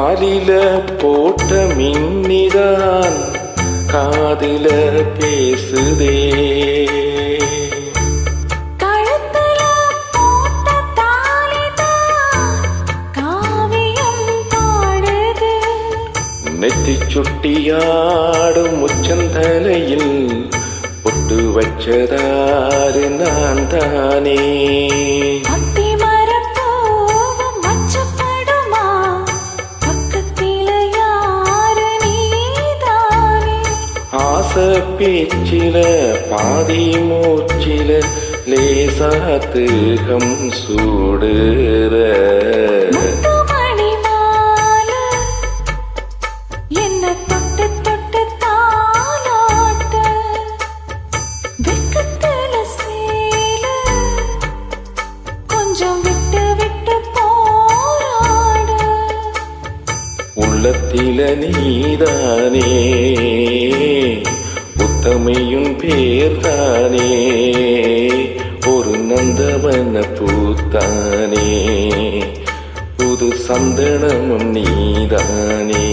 காலில போட்ட மின்னிதான் காதில பேசுதே. கழுத்துல போட்ட தாலிதான் காவியம் பாடுது. நெத்தி சுட்டியாடும் முச்சந்தலையில் பொட்டு வச்சதாறு நான் தானே. பேச்சில பாதி மூச்சில லேசாத்துகம் சூடுற என்ன தொட்டு தொட்டு தாலாட்ட வெக்கத்துல சேல கொஞ்சம் விட்டு விட்டு போராட. உள்ளத்தில நீதானே உத்தமையும் பேர்தானே ஒரு நந்தவன பூத்தானே புது சந்தனமும் நீதானே.